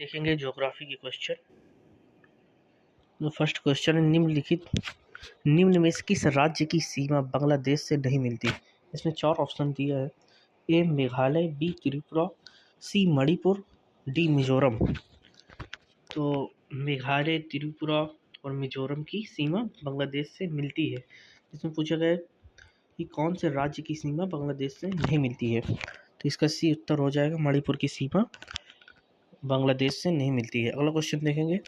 देखेंगे ज्योग्राफी के question. First question है, निम्न में से किस राज्य की सीमा बांग्लादेश से नहीं मिलती। इसमें 4 ऑप्शन दिया है। ए मेघालय, बी त्रिपुरा, सी मणिपुर, डी मिजोरम। तो मेघालय, त्रिपुरा और मिजोरम की सीमा बांग्लादेश से मिलती है। इसमें पूछा गया है कि कौन से राज्य की सीमा बांग्लादेश से नहीं मिलती है, तो इसका सी उत्तर हो जाएगा, मणिपुर की सीमा बांग्लादेश से नहीं मिलती है। अगला क्वेश्चन देखेंगे,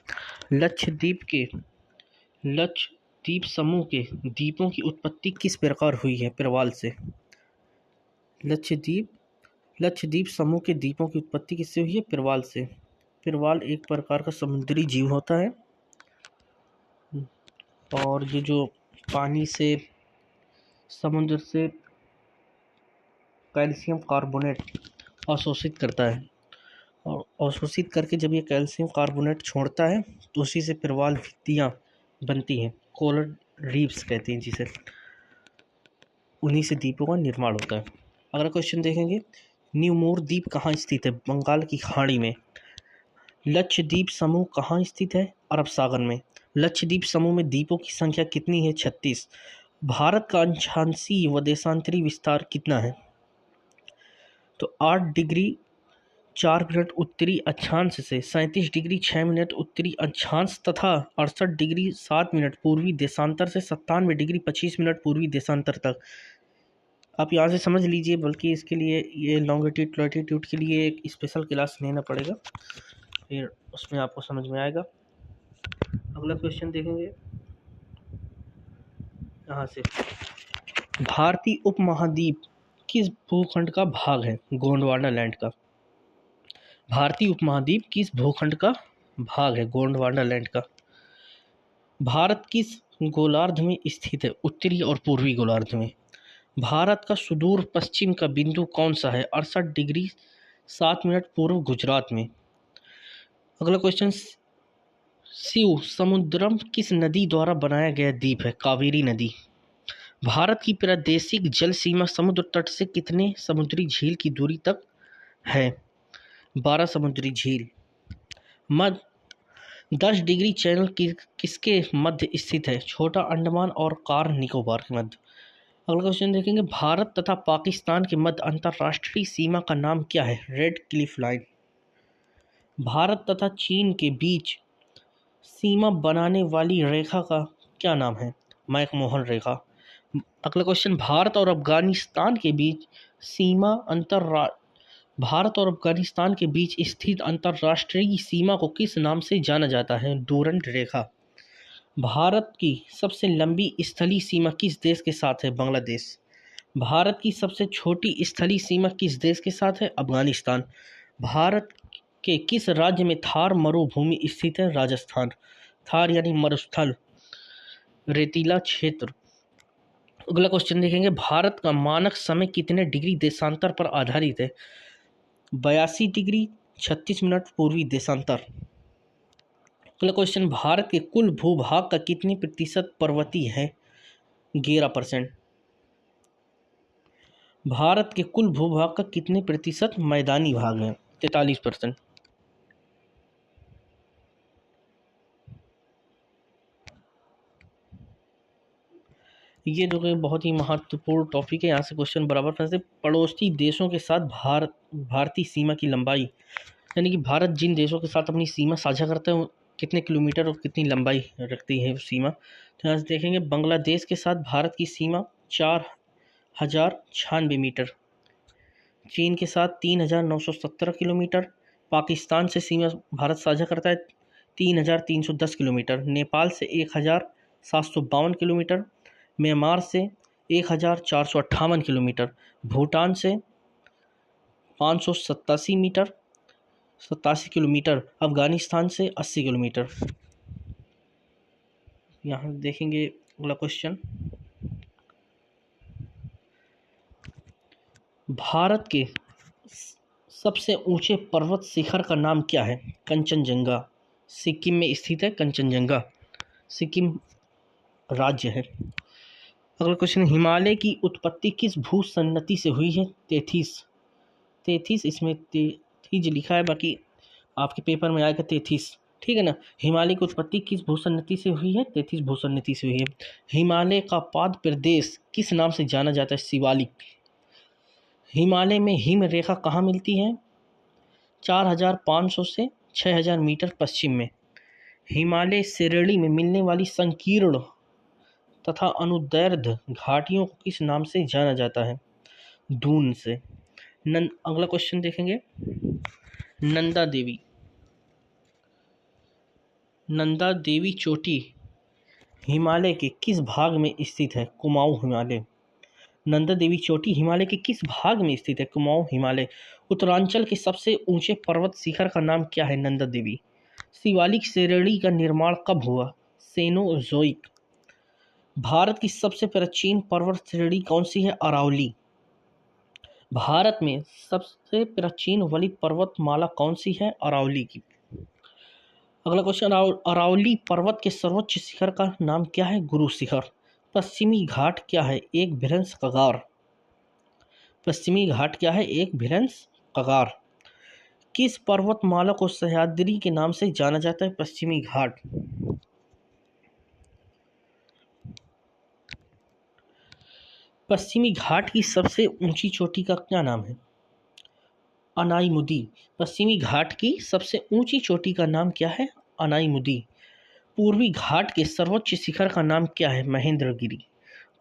लक्षद्वीप समूह के द्वीपों की उत्पत्ति किस प्रकार हुई है। प्रवाल से। लक्षद्वीप समूह के द्वीपों की उत्पत्ति किससे हुई है। प्रवाल से। प्रवाल एक प्रकार का समुद्री जीव होता है और ये जो पानी से, समुद्र से कैल्शियम कार्बोनेट अवशोषित करता है और अवशोषित करके जब ये कैल्शियम कार्बोनेट छोड़ता है तो उसी से प्रवाल भित्तियाँ बनती हैं। कोरल रीफ्स कहते हैं जिसे, उन्हीं से द्वीपों का निर्माण होता है। अगला क्वेश्चन देखेंगे, न्यूमोर द्वीप कहाँ स्थित है। बंगाल की खाड़ी में। लक्षद्वीप समूह कहाँ स्थित है। अरब सागर में। लक्षद्वीप समूह में द्वीपों की संख्या कितनी है। 36। भारत का अक्षांशीय व देशांतरी विस्तार कितना है। तो 8 डिग्री 4 मिनट उत्तरी अक्षांश से 37 डिग्री 6 मिनट उत्तरी अक्षांश तथा 68 डिग्री 7 मिनट पूर्वी देशांतर से 97 डिग्री 25 मिनट पूर्वी देशांतर तक। आप यहाँ से समझ लीजिए, बल्कि इसके लिए ये लॉन्गिट्यूड लैटिट्यूड के लिए एक स्पेशल क्लास लेना पड़ेगा, फिर उसमें आपको समझ में आएगा। अगला क्वेश्चन देखेंगे यहाँ से, भारतीय उपमहाद्वीप किस भूखंड का भाग है। गोंडवाना लैंड का। भारतीय उपमहाद्वीप किस भूखंड का भाग है। गोंडवाना लैंड का। भारत किस गोलार्ध में स्थित है। उत्तरी और पूर्वी गोलार्ध में। भारत का सुदूर पश्चिम का बिंदु कौन सा है। 68 डिग्री 7 मिनट पूर्व गुजरात में। अगला क्वेश्चन, शिव समुद्रम किस नदी द्वारा बनाया गया द्वीप है। कावेरी नदी। भारत की प्रादेशिक जल सीमा समुद्र तट से कितने समुद्री झील की दूरी तक है। 12 समुद्री झील। मध्य 10 डिग्री चैनल किसके मध्य स्थित है। छोटा अंडमान और कार निकोबार के मध्य। अगला क्वेश्चन देखेंगे, भारत तथा पाकिस्तान के मध्य अंतर्राष्ट्रीय सीमा का नाम क्या है। Red Cliff line. भारत तथा चीन के बीच सीमा बनाने वाली रेखा का क्या नाम है। मैकमोहन रेखा। अगला क्वेश्चन, भारत और अफगानिस्तान के बीच स्थित अंतर्राष्ट्रीय सीमा को किस नाम से जाना जाता है। डूरंट रेखा। भारत की सबसे लंबी स्थलीय सीमा किस देश के साथ है। बांग्लादेश। भारत की सबसे छोटी स्थलीय सीमा किस देश के साथ है। अफगानिस्तान। भारत के किस राज्य में थार मरुभूमि स्थित है। राजस्थान। थार यानी मरुस्थल, रेतीला क्षेत्र। अगला क्वेश्चन देखेंगे, भारत का मानक समय कितने डिग्री देशांतर पर आधारित है। 82 डिग्री 36 मिनट पूर्वी देशांतर। अगला क्वेश्चन, भारत के कुल भूभाग का कितने प्रतिशत पर्वतीय है। 11%। भारत के कुल भूभाग का कितने प्रतिशत मैदानी भाग है। 43%। ये जो है बहुत ही महत्वपूर्ण टॉपिक है, यहाँ से क्वेश्चन बराबर फंसे। पड़ोसी देशों के साथ भारतीय सीमा की लंबाई, यानी कि भारत जिन देशों के साथ अपनी सीमा साझा करता है कितने किलोमीटर और कितनी लंबाई रखती है सीमा। तो यहाँ से देखेंगे, बांग्लादेश के साथ भारत की सीमा 4096 मीटर। चीन के साथ 3917 किलोमीटर। पाकिस्तान से सीमा भारत साझा करता है 3310 किलोमीटर। नेपाल से 1752 किलोमीटर। म्यांमार से 1458 किलोमीटर। भूटान से 587 किलोमीटर। अफगानिस्तान से 80 किलोमीटर। यहाँ देखेंगे अगला क्वेश्चन, भारत के सबसे ऊंचे पर्वत शिखर का नाम क्या है। कंचनजंगा। सिक्किम में स्थित है कंचनजंगा, सिक्किम राज्य है। अगला क्वेश्चन, हिमालय की उत्पत्ति किस भूसन्नति से हुई है। 33। इसमें 33 लिखा है, बाकी आपके पेपर में आएगा 33, ठीक है ना। हिमालय की उत्पत्ति किस भूसन्नति से हुई है? 33 भूसन्नति से हुई है। हिमालय का पाद प्रदेश किस नाम से जाना जाता है? शिवालिक। हिमालय में हिम रेखा कहाँ मिलती है? 4500 से 6000 मीटर पश्चिम में। हिमालय श्रेणी में मिलने वाली संकीर्ण तथा अनुदैर्ध्य घाटियों को किस नाम से जाना जाता है? दून से। अगला क्वेश्चन देखेंगे, नंदा देवी। नंदा देवी चोटी हिमालय के किस भाग में स्थित है? कुमाऊं हिमालय। नंदा देवी चोटी हिमालय के किस भाग में स्थित है? कुमाऊं हिमालय। उत्तरांचल के सबसे ऊंचे पर्वत शिखर का नाम क्या है? नंदा देवी। शिवालिक श्रेणी का निर्माण कब हुआ? सेनोजोइक। भारत की सबसे प्राचीन पर्वत श्रेणी कौन सी है? अरावली। भारत में सबसे प्राचीन वलित पर्वतमाला कौन सी है? अरावली की। अगला क्वेश्चन, अरावली पर्वत के सर्वोच्च शिखर का नाम क्या है? गुरु शिखर। पश्चिमी घाट क्या है? एक भ्रंश कगार। पश्चिमी घाट क्या है? एक भ्रंश कगार। किस पर्वतमाला को सह्याद्री के नाम से जाना जाता है? पश्चिमी घाट। पश्चिमी घाट की सबसे ऊंची चोटी का क्या नाम है? अनाईमुदी। पश्चिमी घाट की सबसे ऊंची चोटी का नाम क्या है? अनाईमुदी। पूर्वी घाट के सर्वोच्च शिखर का नाम क्या है? महेंद्रगिरी।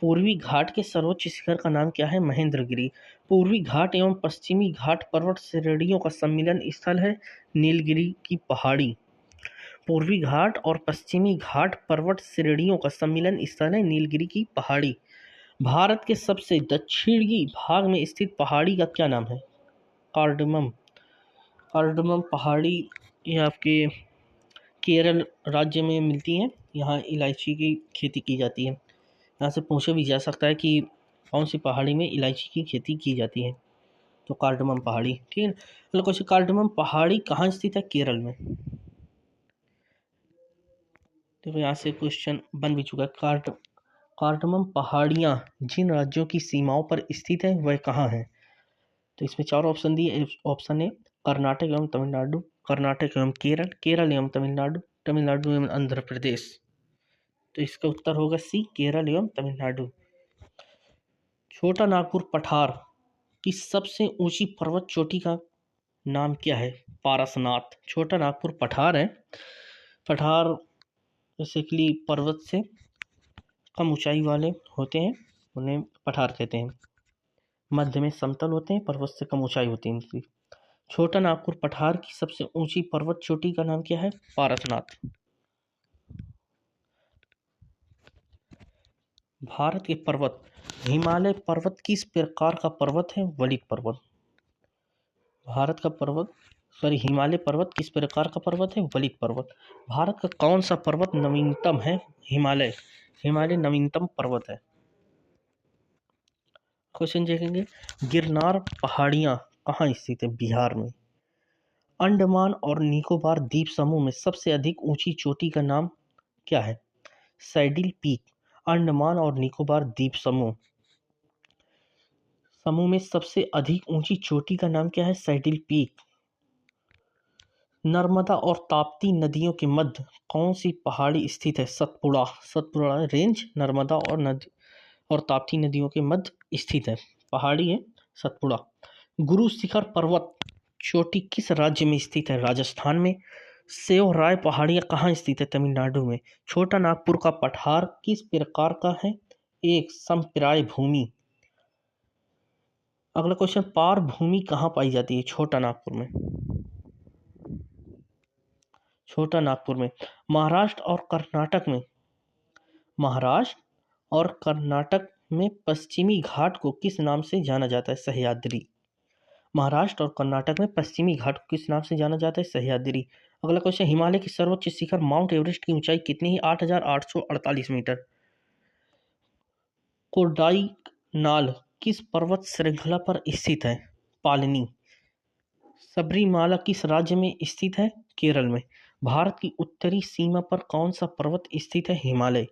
पूर्वी घाट के सर्वोच्च शिखर का नाम क्या है? महेंद्रगिरी। पूर्वी घाट एवं पश्चिमी घाट पर्वत श्रेणियों का सम्मिलन स्थल है नीलगिरी की पहाड़ी। पूर्वी घाट और पश्चिमी घाट पर्वत श्रेणियों का सम्मिलन स्थल है नीलगिरी की पहाड़ी। भारत के सबसे दक्षिणी भाग में स्थित पहाड़ी का क्या नाम है? कार्डमम। कार्डमम पहाड़ी ये आपके केरल राज्य में मिलती है। यहाँ इलायची की खेती की जाती है। यहाँ से पूछा भी जा सकता है कि कौन सी पहाड़ी में इलायची की खेती की जाती है, तो कार्डमम पहाड़ी, ठीक है। अगला क्वेश्चन, कार्डमम पहाड़ी कहाँ स्थित है? केरल में। देखो यहाँ से क्वेश्चन बन भी चुका है। कार्डमम पहाड़ियाँ जिन राज्यों की सीमाओं पर स्थित है वह कहाँ है? तो इसमें 4 ऑप्शन दिए। ऑप्शन ए कर्नाटक एवं तमिलनाडु, कर्नाटक एवं केरल, केरल एवं तमिलनाडु, तमिलनाडु एवं आंध्र प्रदेश। तो इसका उत्तर होगा सी, केरल एवं तमिलनाडु। छोटा नागपुर पठार की सबसे ऊंची पर्वत चोटी का नाम क्या है? पारसनाथ। छोटा नागपुर पठार है। पठार बेसिकली पर्वत से कम ऊंचाई वाले होते हैं, उन्हें पठार कहते हैं। मध्य में समतल होते हैं, पर्वत से कम ऊंचाई होती है इनकी। छोटा नागपुर पठार की सबसे ऊंची पर्वत चोटी का नाम क्या है? पारसनाथ। भारत के पर्वत, हिमालय पर्वत किस प्रकार का पर्वत है? वलित पर्वत। भारत का पर्वत हिमालय पर्वत किस प्रकार का पर्वत है? वलित पर्वत। भारत का कौन सा पर्वत नवीनतम है? हिमालय। हिमालय नवीनतम पर्वत है। क्वेश्चन देखेंगे, गिरनार पहाड़ियाँ कहाँ स्थित है? बिहार में। अंडमान और निकोबार द्वीप समूह में सबसे अधिक ऊंची चोटी का नाम क्या है? सैडिल पीक। अंडमान और निकोबार द्वीप समूह में सबसे अधिक ऊंची चोटी का नाम क्या है? सैडिल पीक। नर्मदा और ताप्ती नदियों के मध्य कौन सी पहाड़ी स्थित है? सतपुड़ा। सतपुड़ा रेंज नर्मदा और ताप्ती नदियों के मध्य स्थित है, पहाड़ी है सतपुड़ा। गुरु शिखर पर्वत चोटी किस राज्य में स्थित है? राजस्थान में। सेवराय पहाड़ियाँ कहाँ स्थित है? तमिलनाडु में। छोटा नागपुर का पठार किस प्रकार का है? एक समप्राय भूमि। अगला क्वेश्चन, पार भूमि कहाँ पाई जाती है? छोटा नागपुर में। छोटा नागपुर में। महाराष्ट्र और कर्नाटक में। महाराष्ट्र और कर्नाटक में पश्चिमी घाट को किस नाम से जाना जाता है? सह्याद्री। महाराष्ट्र और कर्नाटक में पश्चिमी घाट को किस नाम से जाना जाता है? सह्याद्री। अगला क्वेश्चन, हिमालय की सर्वोच्च शिखर माउंट एवरेस्ट की ऊंचाई कितनी है? 8848 मीटर। कोडाईकनाल किस पर्वत श्रृंखला पर स्थित है? पालनी। सबरीमाला किस राज्य में स्थित है? केरल में। भारत की उत्तरी सीमा पर कौन सा पर्वत स्थित है? हिमालय।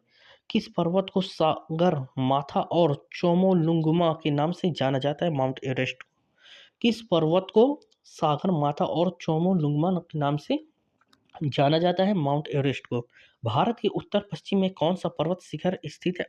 किस पर्वत को सागर माथा और चोमोलुंगमा के नाम से जाना जाता है? Mount Everest. किस पर्वत को सागर माथा और चोमोलुंगमा के नाम से जाना जाता है माउंट एवरेस्ट को। भारत के उत्तर पश्चिम में कौन सा पर्वत शिखर स्थित है